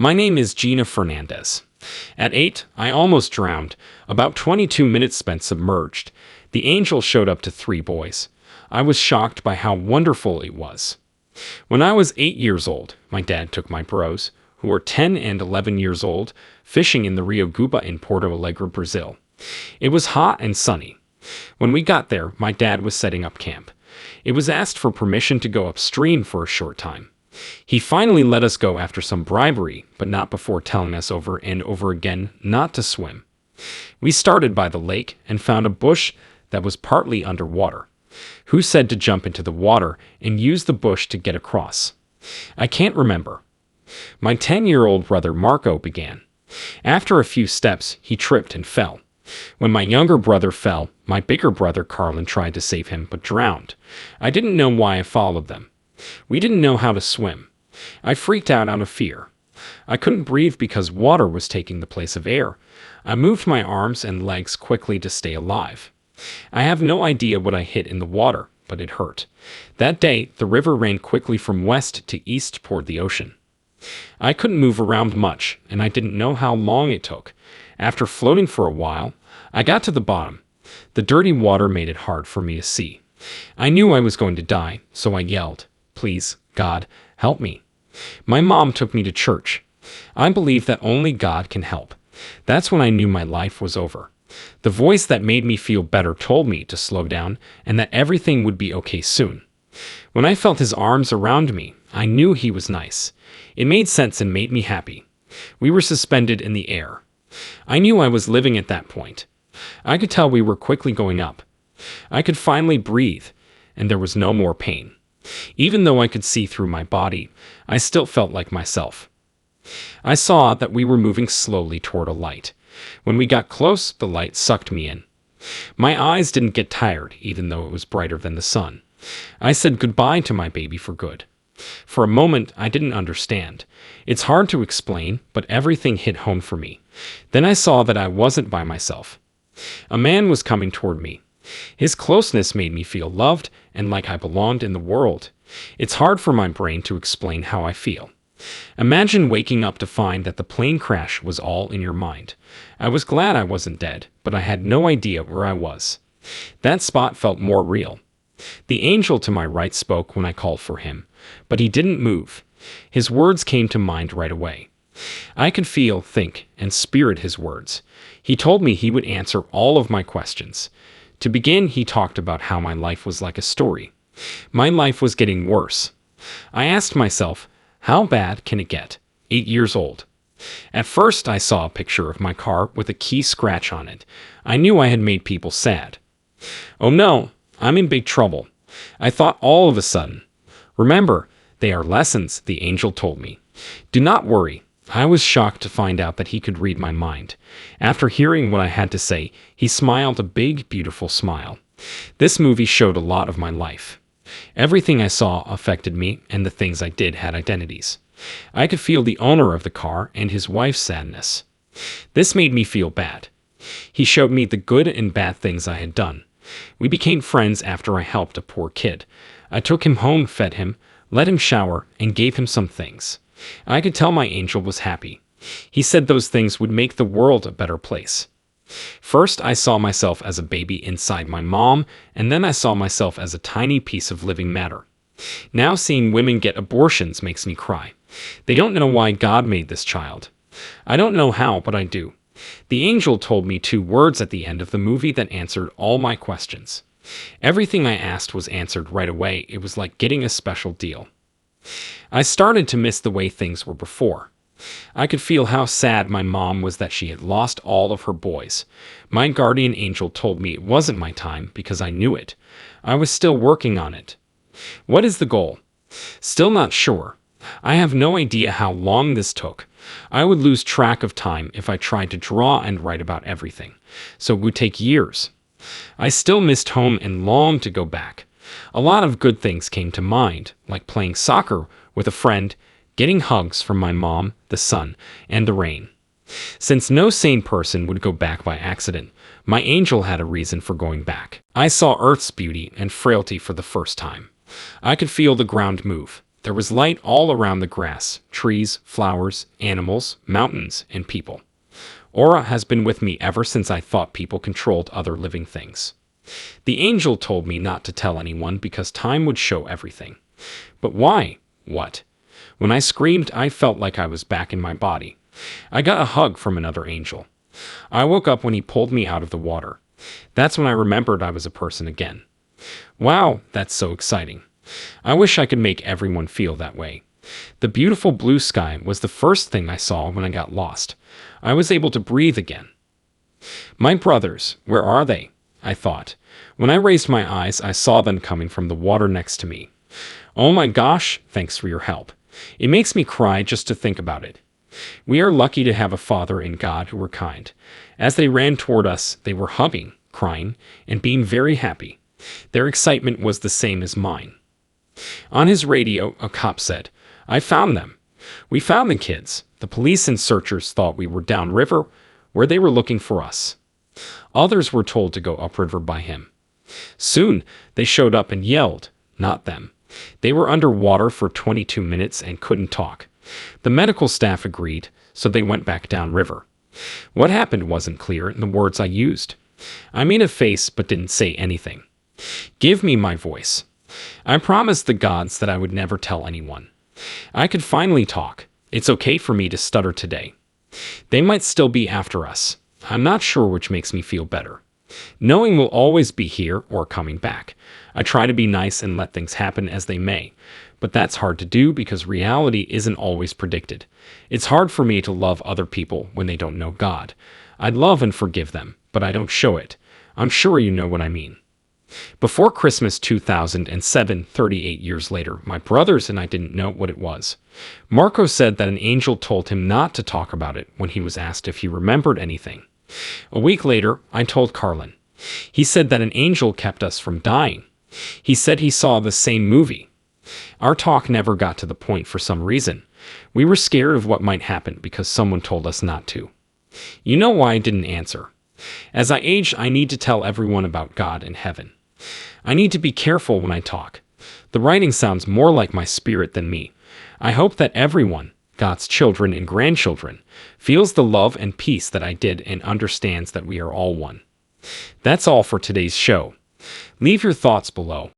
My name is Gina Fernandez. At 8, I almost drowned. About 22 minutes spent submerged. The angel showed up to 3 boys. I was shocked by how wonderful it was. When I was 8 years old, my dad took my bros, who were 10 and 11 years old, fishing in the Rio Guba in Porto Alegre, Brazil. It was hot and sunny. When we got there, my dad was setting up camp. It was asked for permission to go upstream for a short time. He finally let us go after some bribery, but not before telling us over and over again not to swim. We started by the lake and found a bush that was partly underwater. Who said to jump into the water and use the bush to get across? I can't remember. My 10-year-old brother Marco began. After a few steps, he tripped and fell. When my younger brother fell, my bigger brother Carlin tried to save him but drowned. I didn't know why I followed them. We didn't know how to swim. I freaked out of fear. I couldn't breathe because water was taking the place of air. I moved my arms and legs quickly to stay alive. I have no idea what I hit in the water, but it hurt. That day, the river ran quickly from west to east toward the ocean. I couldn't move around much, and I didn't know how long it took. After floating for a while, I got to the bottom. The dirty water made it hard for me to see. I knew I was going to die, so I yelled, "Please, God, help me." My mom took me to church. I believe that only God can help. That's when I knew my life was over. The voice that made me feel better told me to slow down and that everything would be okay soon. When I felt his arms around me, I knew he was nice. It made sense and made me happy. We were suspended in the air. I knew I was living at that point. I could tell we were quickly going up. I could finally breathe, and there was no more pain. Even though I could see through my body, I still felt like myself. I saw that we were moving slowly toward a light. When we got close, the light sucked me in. My eyes didn't get tired, even though it was brighter than the sun. I said goodbye to my baby for good. For a moment, I didn't understand. It's hard to explain, but everything hit home for me. Then I saw that I wasn't by myself. A man was coming toward me. His closeness made me feel loved and like I belonged in the world. It's hard for my brain to explain how I feel. Imagine waking up to find that the plane crash was all in your mind. I was glad I wasn't dead, but I had no idea where I was. That spot felt more real. The angel to my right spoke when I called for him, but he didn't move. His words came to mind right away. I could feel, think, and spirit his words. He told me he would answer all of my questions. To begin, he talked about how my life was like a story. My life was getting worse. I asked myself, how bad can it get? 8 years old. At first, I saw a picture of my car with a key scratch on it. I knew I had made people sad. Oh no, I'm in big trouble. I thought all of a sudden. Remember, they are lessons, the angel told me. Do not worry. I was shocked to find out that he could read my mind. After hearing what I had to say, he smiled a big, beautiful smile. This movie showed a lot of my life. Everything I saw affected me, and the things I did had identities. I could feel the owner of the car and his wife's sadness. This made me feel bad. He showed me the good and bad things I had done. We became friends after I helped a poor kid. I took him home, fed him, let him shower, and gave him some things. I could tell my angel was happy. He said those things would make the world a better place. First, I saw myself as a baby inside my mom, and then I saw myself as a tiny piece of living matter. Now seeing women get abortions makes me cry. They don't know why God made this child. I don't know how, but I do. The angel told me 2 words at the end of the movie that answered all my questions. Everything I asked was answered right away. It was like getting a special deal. I started to miss the way things were before. I could feel how sad my mom was that she had lost all of her boys. My guardian angel told me it wasn't my time because I knew it. I was still working on it. What is the goal? Still not sure. I have no idea how long this took. I would lose track of time if I tried to draw and write about everything, so it would take years. I still missed home and longed to go back. A lot of good things came to mind, like playing soccer with a friend, getting hugs from my mom, the sun, and the rain. Since no sane person would go back by accident, my angel had a reason for going back. I saw Earth's beauty and frailty for the first time. I could feel the ground move. There was light all around the grass, trees, flowers, animals, mountains, and people. Aura has been with me ever since I thought people controlled other living things. The angel told me not to tell anyone because time would show everything. But why? What? When I screamed, I felt like I was back in my body. I got a hug from another angel. I woke up when he pulled me out of the water. That's when I remembered I was a person again. Wow, that's so exciting. I wish I could make everyone feel that way. The beautiful blue sky was the first thing I saw when I got lost. I was able to breathe again. My brothers, where are they? I thought. When I raised my eyes, I saw them coming from the water next to me. Oh my gosh, thanks for your help. It makes me cry just to think about it. We are lucky to have a Father in God who were kind. As they ran toward us, they were hugging, crying, and being very happy. Their excitement was the same as mine. On his radio, a cop said, "I found them. We found the kids. The police and searchers thought we were downriver, where they were looking for us." Others were told to go upriver by him. Soon, they showed up and yelled, not them. They were underwater for 22 minutes and couldn't talk. The medical staff agreed, so they went back downriver. What happened wasn't clear in the words I used. I made a face but didn't say anything. Give me my voice. I promised the gods that I would never tell anyone. I could finally talk. It's okay for me to stutter today. They might still be after us. I'm not sure which makes me feel better. Knowing we'll always be here or coming back. I try to be nice and let things happen as they may. But that's hard to do because reality isn't always predicted. It's hard for me to love other people when they don't know God. I'd love and forgive them, but I don't show it. I'm sure you know what I mean. Before Christmas 2007, 38 years later, my brothers and I didn't know what it was. Marco said that an angel told him not to talk about it when he was asked if he remembered anything. A week later, I told Carlin. He said that an angel kept us from dying. He said he saw the same movie. Our talk never got to the point for some reason. We were scared of what might happen because someone told us not to. You know why I didn't answer? As I age, I need to tell everyone about God and heaven. I need to be careful when I talk. The writing sounds more like my spirit than me. I hope that everyone, God's children and grandchildren, feels the love and peace that I did and understands that we are all one. That's all for today's show. Leave your thoughts below.